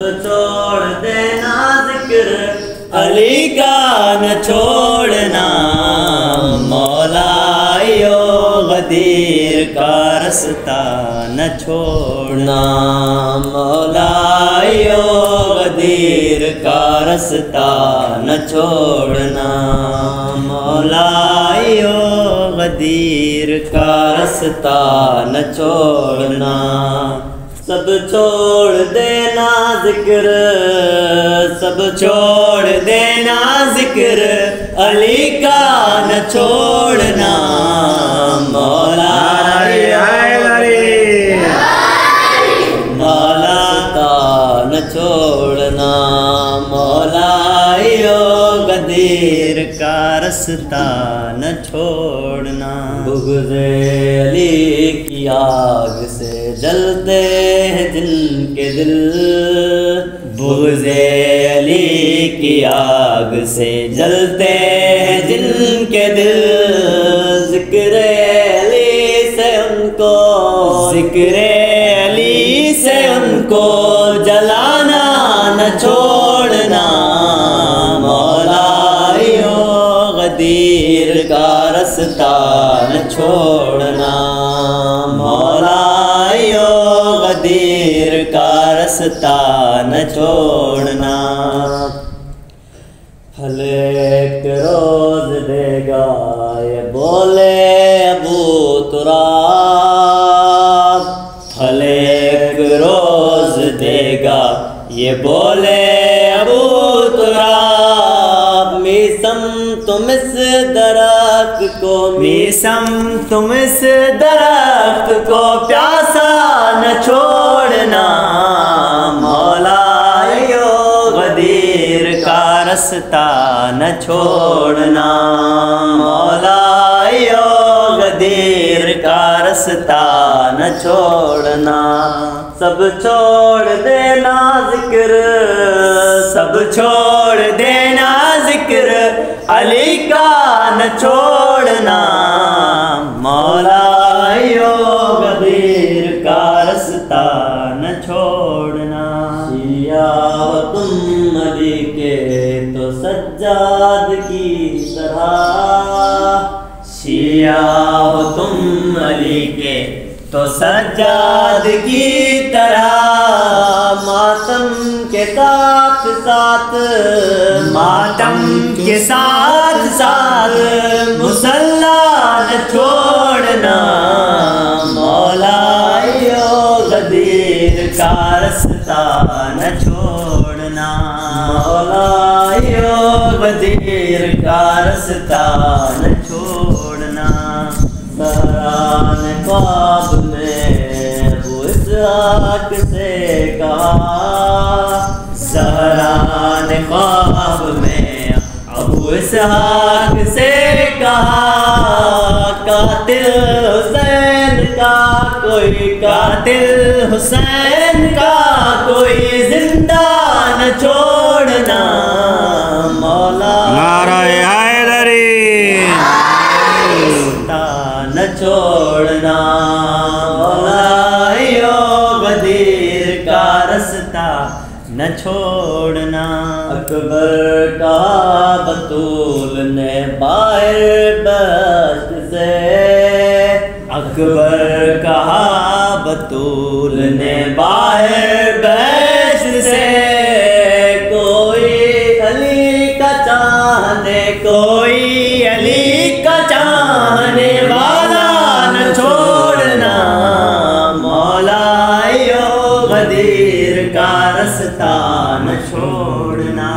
چھوڑ دینا ذکر علی کا نہ چھوڑنا، مولایو غدیر کا رستہ نہ چھوڑنا، مولایو غدیر کا رستہ نہ چھوڑنا، مولایو غدیر کا رستہ نہ چھوڑنا۔ سب چھوڑ دینا ذکر، سب چھوڑ دینا ذکر علی کا نہ چھوڑنا، مولا مولا کا نہ چھوڑنا، مولایو غدیر کا رستہ نہ چھوڑنا۔ بغض علی کی آگ سے جلتے ہیں جن کے دل، بغض علی کی آگ سے جلتے ہیں جن کے دل، ذکر علی سے ان کو، ذکر علی سے ان کو جلانا نہ چھوڑنا، مولایو غدیر کا رستہ نہ چھوڑنا، مولایو غدیر کا رستہ نہ چھوڑنا۔ پھل ایک روز دے گا یہ بولے ابو تراب، پھل ایک روز دے گا یہ بولے ابو تراب، میسم تم اس درخت کو، میسم تم اس درخت کو پیاسا نہ چھوڑنا، مولایو غدیر کا رستہ نہ چھوڑنا، مولایو غدیر کا رستہ نہ چھوڑنا۔ سب چھوڑ دینا ذکر، سب چھوڑ دینا ذکر علی کا نہ چھوڑنا، مولایو غدیر کا رستہ نہ چھوڑنا۔ شیعہ ہو تم علی کے تو سجاد کی طرح، شیعہ ہو تم علی کے تو سجاد کی طرح، ماتم کے ساتھ ساتھ، ماتم کے ساتھ ساتھ مصلی نہ چھوڑنا، مولایو غدیر کا رستہ نہ چھوڑنا، مولایو غدیر کا رستہ نہ چھوڑنا۔ سہران خواب میں ابو اسحاق سے کہا، سہران خواب میں ابو اسحاق سے کہا، قاتل حسین کا کوئی، قاتل حسین کا کوئی زندہ نہ چھوڑنا، مولا نعرہ حیدری نہ چھوڑنا، مولایو غدیر کا رستہ نہ چھوڑنا۔ اکبر کہا بطول نے باہر بہشت سے، اکبر کہا بطول نے باہر بہشت سے، کوئی علی کا چاہنے، کوئی علی کا چاہنے والا نہ چھوڑنا، مولایو غدیر کا رستہ نہ چھوڑنا۔